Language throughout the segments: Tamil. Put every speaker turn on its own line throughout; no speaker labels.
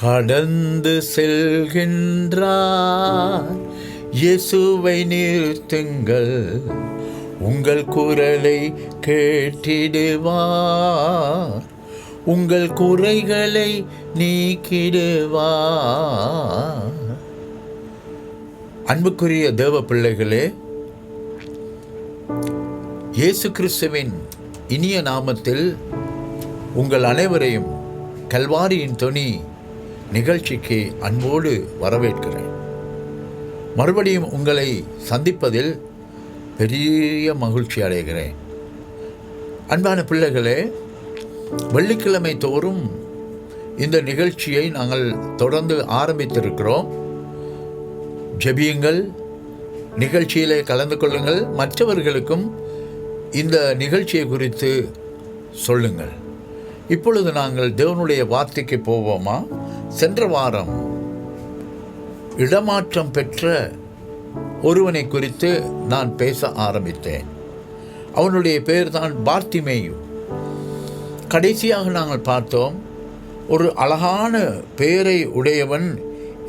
கடந்து செல்கின்றார். இயேசுவை நிறுத்துங்கள், உங்கள் குரலை கேட்டிடுவார், உங்கள் குறைகளை நீக்கிடுவார். அன்புக்குரிய தேவ பிள்ளைகளே, இயேசு கிறிஸ்துவின் இனிய நாமத்தில் உங்கள் அனைவரையும் கல்வாரியின் தொனி நிகழ்ச்சிக்கு அன்போடு வரவேற்கிறேன். மறுபடியும் உங்களை சந்திப்பதில் பெரிய மகிழ்ச்சி அடைகிறேன். அன்பான பிள்ளைகளே, வெள்ளிக்கிழமை தோறும் இந்த நிகழ்ச்சியை நாங்கள் தொடர்ந்து ஆரம்பித்திருக்கிறோம். ஜெபியுங்கள், நிகழ்ச்சியிலே கலந்து கொள்ளுங்கள், மற்றவர்களுக்கும் இந்த நிகழ்ச்சியை குறித்து சொல்லுங்கள். இப்பொழுது நாங்கள் தேவனுடைய வார்த்தைக்கு போவோமா? சென்ற வாரம் இடமாற்றம் பெற்ற ஒருவனை குறித்து நான் பேச ஆரம்பித்தேன். அவனுடைய பெயர் தான் பார்த்திமேயு. கடைசியாக நாங்கள் பார்த்தோம், ஒரு அழகான பெயரை உடையவன்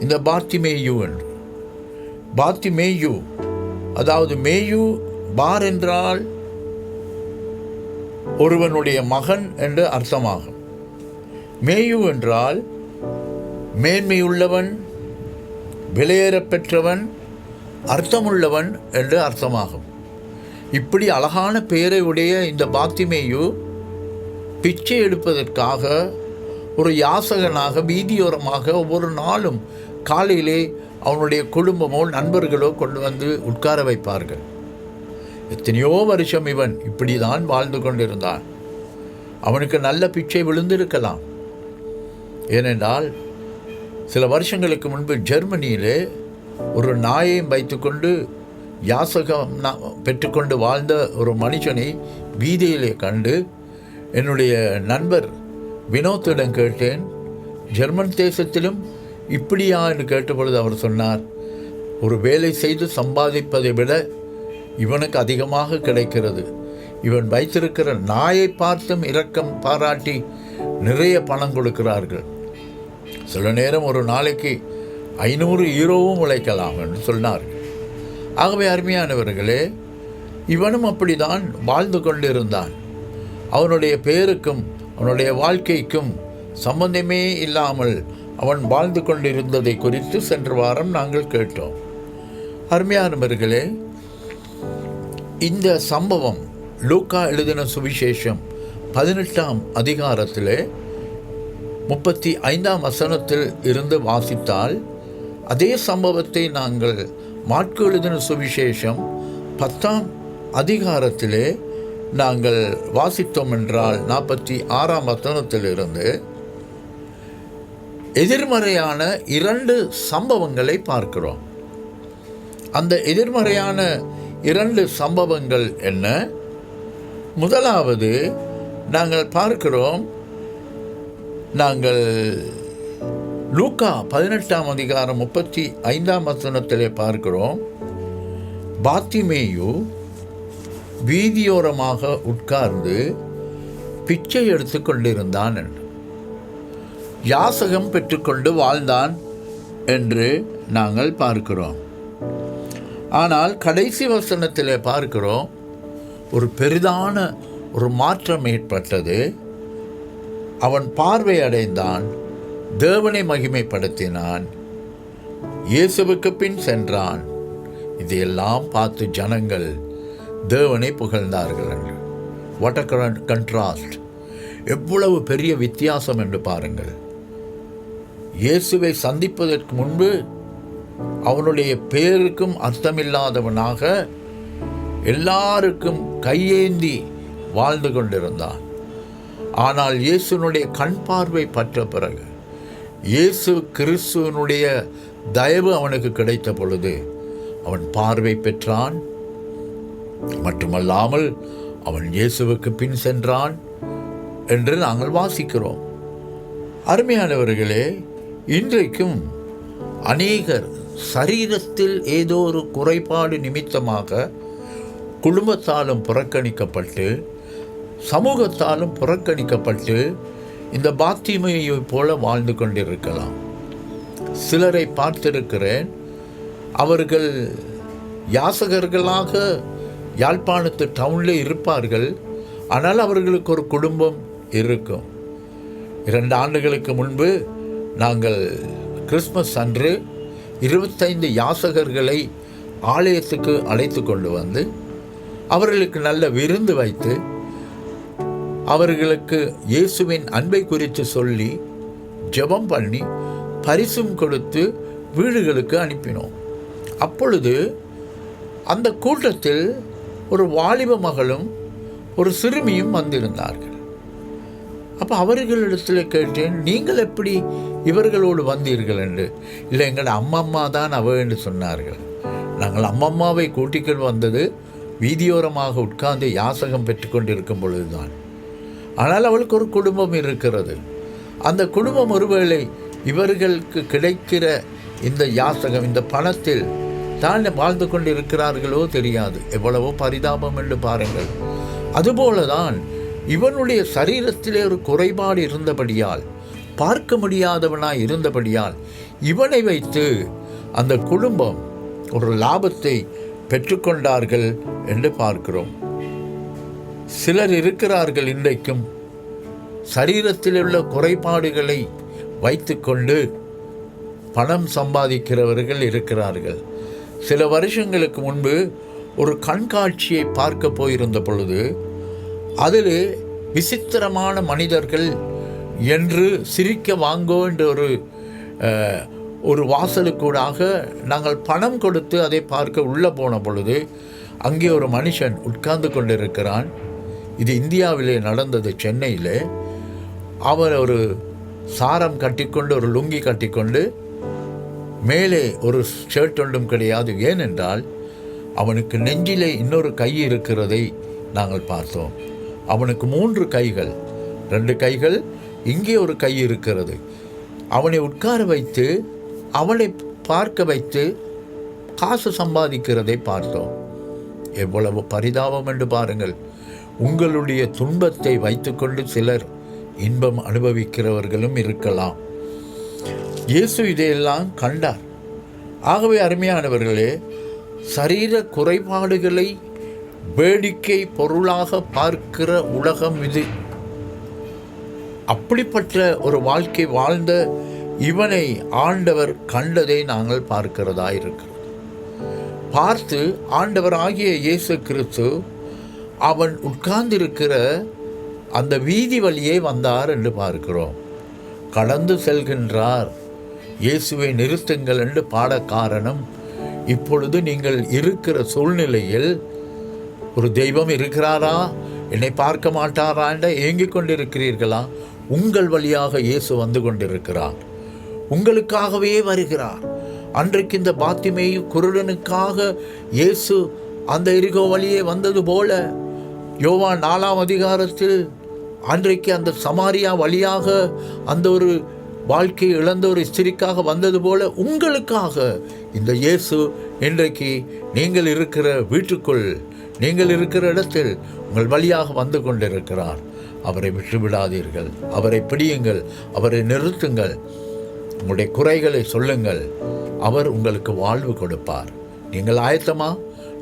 இந்த பார்த்திமேயு என்று. பார்த்திமேயு, அதாவது மேயு, பார் என்றால் ஒருவனுடைய மகன் என்று அர்த்தமாகும். மேயு என்றால் மேன்மையுள்ளவன், விலையேறப் பெற்றவன், அர்த்தமுள்ளவன் என்று அர்த்தமாகும். இப்படி அழகான பெயரை உடைய இந்த பார்த்திமேயு பிச்சை எடுப்பதற்காக ஒரு யாசகனாக வீதியோரமாக ஒவ்வொரு நாளும் காலையிலே அவனுடைய குடும்பமோ நண்பர்களோ கொண்டு வந்து உட்கார வைப்பார்கள். எத்தனையோ வருஷம் இவன் இப்படி தான் வாழ்ந்து கொண்டிருந்தான். அவனுக்கு நல்ல பிச்சை விழுந்திருக்கலாம். ஏனென்றால் சில வருஷங்களுக்கு முன்பு ஜெர்மனியிலே ஒரு நாயையும் வைத்துக்கொண்டு யாசகம் பெற்றுக்கொண்டு வாழ்ந்த ஒரு மனுஷனை வீதியிலே கண்டு என்னுடைய நண்பர் வினோத்திடம் கேட்டேன், ஜெர்மன் தேசத்திலும் இப்படியா என்று கேட்டபொழுது அவர் சொன்னார், ஒரு வேலை செய்து சம்பாதிப்பதை விட இவனுக்கு அதிகமாக கிடைக்கிறது. இவன் வைத்திருக்கிற நாயை பார்த்தும் இரக்கம் பாராட்டி நிறைய பணம் கொடுக்கிறார்கள். சில நேரம் ஒரு நாளைக்கு 500 யூரோவும் உழைக்கலாம் என்று சொன்னார்கள். ஆகவே அருமையானவர்களே, இவனும் அப்படிதான் வாழ்ந்து கொண்டிருந்தான். அவனுடைய பெயருக்கும் அவனுடைய வாழ்க்கைக்கும் சம்பந்தமே இல்லாமல் அவன் வாழ்ந்து கொண்டிருந்ததை குறித்து சென்ற வாரம் நாங்கள் கேட்டோம். அருமையானவர்களே, இந்த சம்பவம் லூக்கா எழுதின சுவிசேஷம் 18ஆம் அதிகாரத்திலே 35ஆம் வசனத்தில் இருந்து வாசித்தால், அதே சம்பவத்தை நாங்கள் மாற்கு எழுதின சுவிசேஷம் 10ஆம் அதிகாரத்திலே நாங்கள் வாசித்தோம் என்றால் 46ஆம் வசனத்திலிருந்து எதிர்மறையான 2 சம்பவங்களை பார்க்கிறோம். அந்த எதிர்மறையான 2 சம்பவங்கள் என்ன? முதலாவது நாங்கள் பார்க்கிறோம், நாங்கள் லூக்கா 18ஆம் அதிகாரம் 35ஆம் வசனத்திலே பார்க்கிறோம், பார்த்திமேயு வீதியோரமாக உட்கார்ந்து பிச்சை எடுத்து கொண்டிருந்தான் என்று, யாசகம் பெற்றுக்கொண்டு வாழ்ந்தான் என்று நாங்கள் பார்க்கிறோம். ஆனால் கடைசி வசனத்திலே பார்க்கிறோம், ஒரு பெரிதான ஒரு மாற்றம் ஏற்பட்டது. அவன் பார்வை அடைந்தான், தேவனை மகிமைப்படுத்தினான், இயேசுவுக்கு பின் சென்றான். இதையெல்லாம் பார்த்து ஜனங்கள் தேவனை புகழ்ந்தார்கள் என்று. What a contrast! எவ்வளவு பெரிய வித்தியாசம் என்று பாருங்கள். இயேசுவை சந்திப்பதற்கு முன்பு அவனுடைய பேருக்கும் அர்த்தமில்லாதவனாக எல்லாருக்கும் கையேந்தி வாழ்ந்து கொண்டிருந்தான். ஆனால் இயேசுனுடைய கண் பார்வை பற்ற பிறகு, இயேசு கிறிஸ்துவனுடைய தயவு அவனுக்கு கிடைத்த பொழுது அவன் பார்வை பெற்றான். மட்டுமல்லாமல் அவன் இயேசுவுக்கு பின் சென்றான் என்று நாங்கள் வாசிக்கிறோம். அருமையானவர்களே, இன்றைக்கும் அநேகர் சரீரத்தில் ஏதோ ஒரு குறைபாடு நிமித்தமாக குடும்பத்தாலும் புறக்கணிக்கப்பட்டு சமூகத்தாலும் புறக்கணிக்கப்பட்டு இந்த பார்த்திமேயுவை போல வாழ்ந்து கொண்டிருக்கலாம். சிலரை பார்த்திருக்கிறேன். அவர்கள் யாசகர்களாக யாழ்ப்பாணத்து டவுனில் இருப்பார்கள். ஆனால் அவர்களுக்கு ஒரு குடும்பம் இருக்கும். 2 ஆண்டுகளுக்கு முன்பு நாங்கள் கிறிஸ்மஸ் அன்று 25 யாசகர்களை ஆலயத்துக்கு அழைத்து கொண்டு வந்து அவர்களுக்கு நல்ல விருந்து வைத்து அவர்களுக்கு இயேசுவின் அன்பை குறித்து சொல்லி ஜெபம் பண்ணி பரிசும் கொடுத்து வீடுகளுக்கு அனுப்பினோம். அப்பொழுது அந்த கூட்டத்தில் ஒரு வாலிப மகளும் ஒரு சிறுமியும் வந்திருந்தார்கள். அப்போ அவர்களிடத்தில் கேட்டேன், நீங்கள் எப்படி இவர்களோடு வந்தீர்கள் என்று. இல்லை, எங்கள் அம்மம்மா தான் அவ என்று சொன்னார்கள். நாங்கள் அம்மம்மாவை கூட்டிகள் வந்தது வீதியோரமாக உட்கார்ந்து யாசகம் பெற்றுக்கொண்டிருக்கும் பொழுதுதான். ஆனால் அவளுக்கு ஒரு குடும்பம் இருக்கிறது. அந்த குடும்பம் ஒருவேளை இவர்களுக்கு கிடைக்கிற இந்த யாசகம், இந்த பணத்தில் தான் வாழ்ந்து கொண்டிருக்கிறார்களோ தெரியாது. எவ்வளவோ பரிதாபம் என்று பாருங்கள். அதுபோலதான் இவனுடைய சரீரத்திலே ஒரு குறைபாடு இருந்தபடியால், பார்க்க முடியாதவனாய் இருந்தபடியால் இவனை வைத்து அந்த குடும்பம் ஒரு லாபத்தை பெற்றுக்கொண்டார்கள் என்று பார்க்கிறோம். சிலர் இருக்கிறார்கள் இன்றைக்கும் சரீரத்தில் உள்ள குறைபாடுகளை வைத்துக்கொண்டு பணம் சம்பாதிக்கிறவர்கள் இருக்கிறார்கள். சில வருஷங்களுக்கு முன்பு ஒரு கண்காட்சியை பார்க்க போயிருந்த பொழுது அதில் விசித்திரமான மனிதர்கள் என்று சிரிக்க வாங்கோ என்ற ஒரு வாசலுக்கூடாக நாங்கள் பணம் கொடுத்து அதை பார்க்க உள்ளே போன பொழுது அங்கே ஒரு மனுஷன் உட்கார்ந்து கொண்டிருக்கிறான். இது இந்தியாவிலே நடந்தது, சென்னையில். அவர் ஒரு சாரம் கட்டிக்கொண்டு, ஒரு லுங்கி கட்டிக்கொண்டு, மேலே ஒரு ஷர்ட் ஒன்றும் கிடையாது. ஏனென்றால் அவனுக்கு நெஞ்சிலே இன்னொரு கை இருக்கிறதை நாங்கள் பார்த்தோம். அவனுக்கு 3 கைகள், 2 கைகள், இங்கே ஒரு கை இருக்கிறது. அவனை உட்கார வைத்து அவனை பார்க்க வைத்து காசு சம்பாதிக்கிறதை பார்த்தோம். எவ்வளவு பரிதாபம் என்று பாருங்கள். உங்களுடைய துன்பத்தை வைத்துக்கொண்டு சிலர் இன்பம் அனுபவிக்கிறவர்களும் இருக்கலாம். இயேசு இதையெல்லாம் கண்டார். ஆகவே அருமையானவர்களே, சரீர குறைபாடுகளை வேடிக்கை பொருளாக பார்க்கிற உலகம் இது. அப்படிப்பட்ட ஒரு வாழ்க்கை வாழ்ந்த இவனை ஆண்டவர் கண்டதை நாங்கள் பார்க்கிறதா இருக்கிறது. பார்த்து ஆண்டவர் ஆகிய இயேசு கிறிஸ்து அவன் உட்கார்ந்திருக்கிற அந்த வீதி வழியே வந்தார் என்று பார்க்கிறோம். கடந்து செல்கின்றார். இயேசுவை நிறுத்துங்கள் என்று பாட காரணம், இப்பொழுது நீங்கள் இருக்கிற சூழ்நிலையில் ஒரு தெய்வம் இருக்கிறாரா, என்னை பார்க்க மாட்டாரா என்ற ஏங்கிக் கொண்டிருக்கிறீர்களா? உங்கள் வழியாக இயேசு வந்து கொண்டிருக்கிறார். உங்களுக்காகவே வருகிறார். அன்றைக்கு இந்த பாத்திமேயு குருடனுக்காக இயேசு அந்த எரிகோ வழியே வந்தது போல, யோவான் 4ஆம் அதிகாரத்தில் அன்றைக்கு அந்த சமாரியா வழியாக அந்த ஒரு வாழ்க்கை இழந்த ஒரு ஸ்திரிக்காக வந்தது போல, உங்களுக்காக இந்த இயேசு இன்றைக்கு நீங்கள் இருக்கிற வீட்டுக்குள், நீங்கள் இருக்கிற இடத்தில் உங்கள் வழியாக வந்து கொண்டிருக்கிறார். அவரை விட்டுவிடாதீர்கள். அவரை பிடியுங்கள். அவரை நிறுத்துங்கள். உங்களுடைய குறைகளை சொல்லுங்கள். அவர் உங்களுக்கு வாழ்வு கொடுப்பார். நீங்கள் ஆயத்தமா?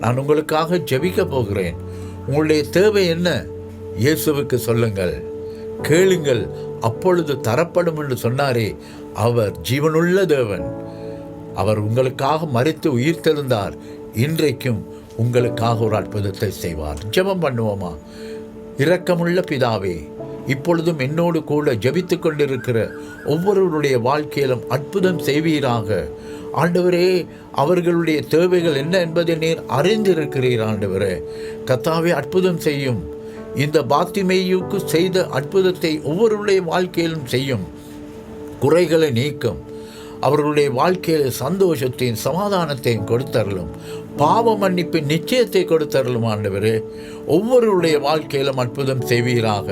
நான் உங்களுக்காக ஜெபிக்க போகிறேன். உங்களுடைய தேவை என்ன? இயேசுவுக்கு சொல்லுங்கள். கேளுங்கள், அப்பொழுது தரப்படும் என்று சொன்னாரே. அவர் ஜீவனுள்ள தேவன். அவர் உங்களுக்காக மரித்து உயிர்த்தெழுந்தார். இன்றைக்கும் உங்களுக்காக ஒரு அற்புதத்தை செய்வார். ஜெபம் பண்ணுவோமா? இரக்கமுள்ள பிதாவே, இப்பொழுதும் என்னோடு கூட ஜெபித்து கொண்டிருக்கிற ஒவ்வொருவருடைய வாழ்க்கையிலும் அற்புதம் செய்வீராக. ஆண்டவரே, அவர்களுடைய தேவைகள் என்ன என்பதை நீர் அறிந்திருக்கிறீர். ஆண்டவரே கர்த்தாவே, அற்புதம் செய்யும். இந்த பாத்திமேயுக்கு செய்த அற்புதத்தை ஒவ்வொருடைய வாழ்க்கையிலும் செய்யும். குறைகளை நீக்கும். அவர்களுடைய வாழ்க்கையில் சந்தோஷத்தையும் சமாதானத்தையும் கொடுத்தரலும். பாவ மன்னிப்பின் நிச்சயத்தை கொடுத்தரலும். ஆண்டவரே, ஒவ்வொருடைய வாழ்க்கையிலும் அற்புதம் செய்வீராக.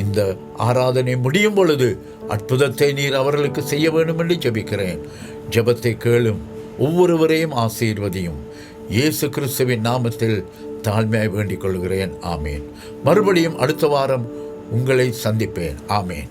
இந்த ஆராதனை முடியும் பொழுது அற்புதத்தை நீர் அவர்களுக்கு செய்ய வேண்டும் என்று ஜெபிக்கிறேன். ஜெபத்தை கேளும். ஒவ்வொருவரையும் ஆசீர்வதியும். இயேசு கிறிஸ்துவின் நாமத்தில் தாழ்மையாய் வேண்டிக் கொள்கிறேன். ஆமேன். மறுபடியும் அடுத்த வாரம் உங்களை சந்திப்பேன். ஆமேன்.